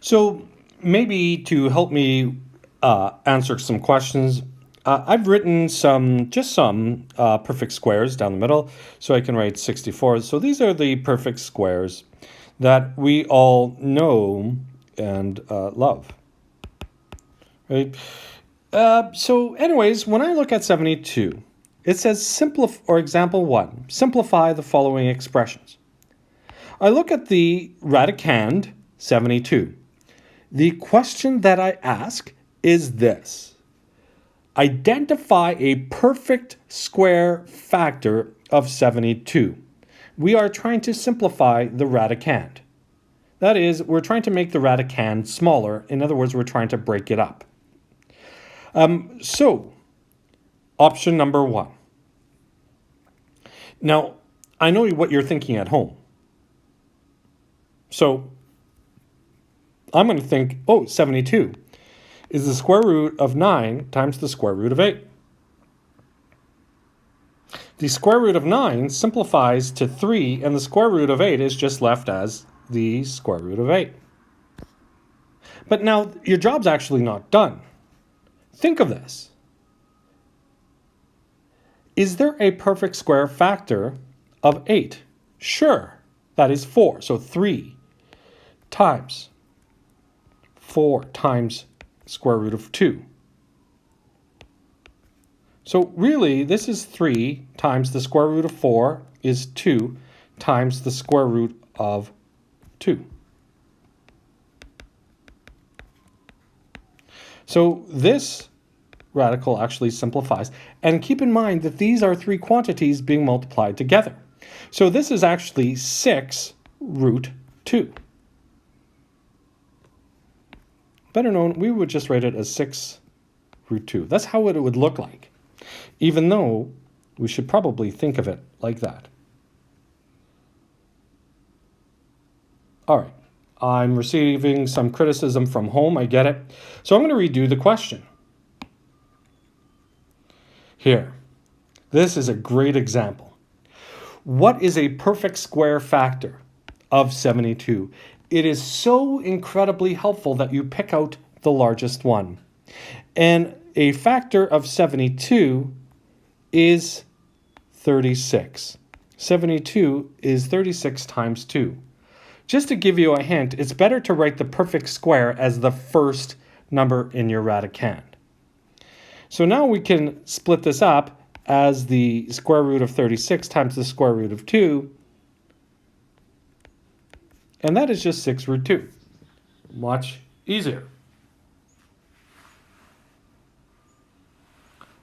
So maybe to help me answer some questions, I've written some perfect squares down the middle, so I can write 64. So these are the perfect squares that we all know and love, right? So anyways, when I look at 72, it says example 1, simplify the following expressions. I look at the radicand 72. The question that I ask is this. Identify a perfect square factor of 72. We are trying to simplify the radicand. That is, we're trying to make the radicand smaller. In other words, we're trying to break it up. So, option number 1. Now, I know what you're thinking at home. So, I'm going to think, 72 is the square root of 9 times the square root of 8. The square root of 9 simplifies to 3, and the square root of 8 is just left as the square root of 8. But now, your job's actually not done. Think of this. Is there a perfect square factor of 8? Sure, that is 4. So 3 times 4 times square root of 2. So really, this is 3 times the square root of 4 is 2 times the square root of 2. So this radical actually simplifies. And keep in mind that these are 3 quantities being multiplied together. So this is actually 6 root 2. Better known, we would just write it as 6 root 2. That's how it would look like, even though we should probably think of it like that. All right, I'm receiving some criticism from home, I get it. So I'm going to redo the question. Here, this is a great example. What is a perfect square factor of 72? It is so incredibly helpful that you pick out the largest one. And a factor of 72 is 36. 72 is 36 times 2. Just to give you a hint, it's better to write the perfect square as the first number in your radicand. So now we can split this up as the square root of 36 times the square root of 2. And that is just 6 root 2. Much easier.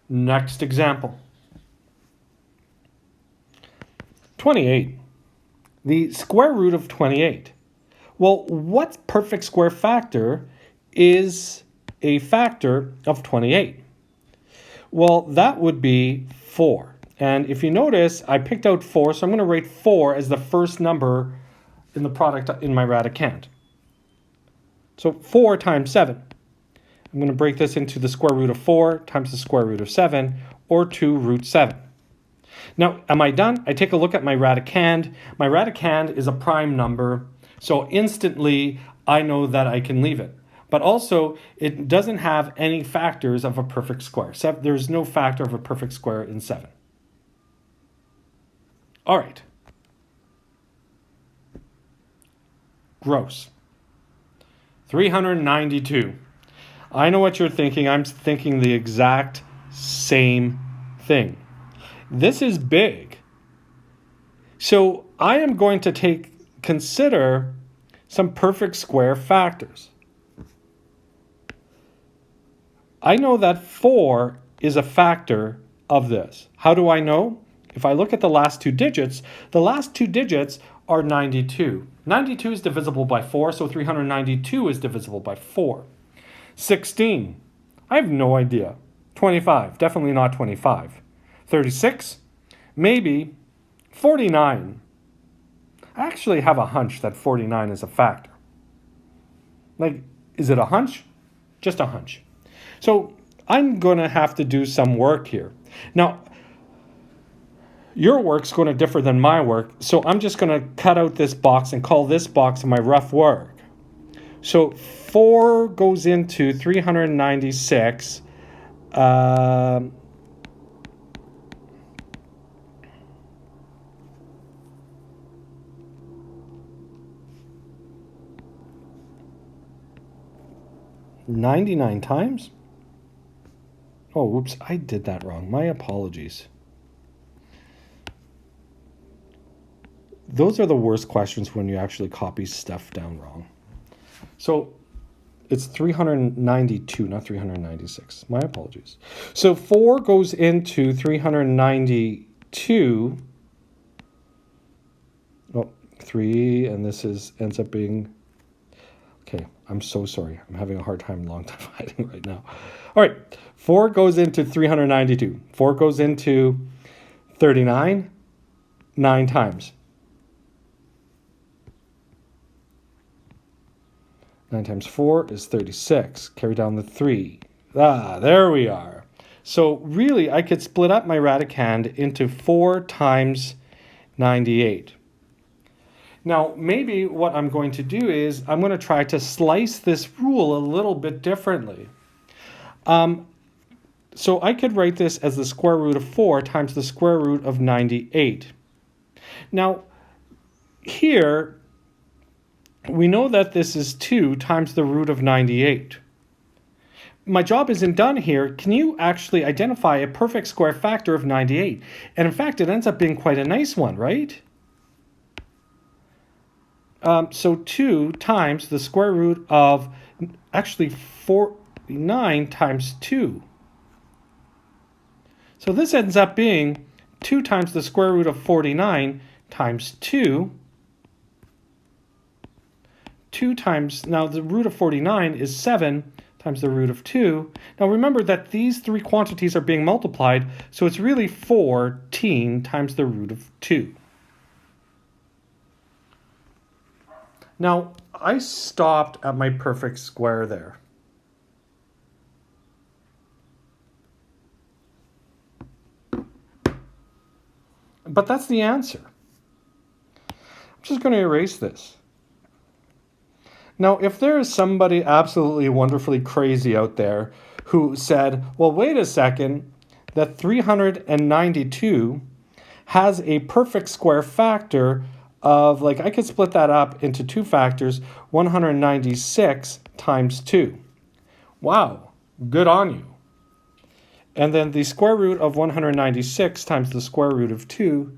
Next example. 28. The square root of 28. Well, what perfect square factor is a factor of 28? Well, that would be 4. And if you notice, I picked out 4, so I'm going to write 4 as the first number in the product in my radicand. So 4 times 7. I'm going to break this into the square root of 4 times the square root of 7, or 2 root 7. Now, am I done? I take a look at my radicand. My radicand is a prime number, so instantly I know that I can leave it. But also, it doesn't have any factors of a perfect square. There's no factor of a perfect square in 7. All right. Gross. 392. I know what you're thinking. I'm thinking the exact same thing. This is big. So I am going to consider some perfect square factors. I know that 4 is a factor of this. How do I know? If I look at the last two digits are 92. 92 is divisible by 4, so 392 is divisible by 4. 16, I have no idea. 25, definitely not 25. 36, maybe. 49, I actually have a hunch that 49 is a factor. Like, is it a hunch? Just a hunch. So I'm going to have to do some work here. Now, your work's going to differ than my work, so I'm just going to cut out this box and call this box my rough work. So 4 goes into 396. 99 times? Oh, whoops, I did that wrong. My apologies. Those are the worst questions when you actually copy stuff down wrong. So it's 392, not 396. My apologies. So 4 goes into 392. Oh, 3, and this ends up being... Okay, I'm so sorry. I'm having a hard time, long time hiding right now. All right, 4 goes into 392. 4 goes into 39, 9 times. 9 times 4 is 36. Carry down the 3. There we are. So really, I could split up my radicand into 4 times 98. Now, maybe what I'm going to do is I'm going to try to slice this rule a little bit differently. So I could write this as the square root of 4 times the square root of 98. Now, here, we know that this is 2 times the root of 98. My job isn't done here. Can you actually identify a perfect square factor of 98? And in fact, it ends up being quite a nice one, right? So 2 times the square root of, actually 49 times 2. So this ends up being 2 times the square root of 49 times 2. 2 times, now the root of 49 is 7 times the root of 2. Now remember that these three quantities are being multiplied, so it's really 14 times the root of 2. Now, I stopped at my perfect square there. But that's the answer. I'm just going to erase this. Now, if there is somebody absolutely wonderfully crazy out there who said, well, wait a second, that 392 has a perfect square factor of, like, I could split that up into 2 factors, 196 times 2. Wow, good on you. And then the square root of 196 times the square root of 2,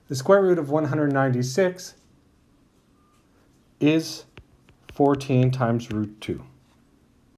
the square root of 196 is 14 times root 2.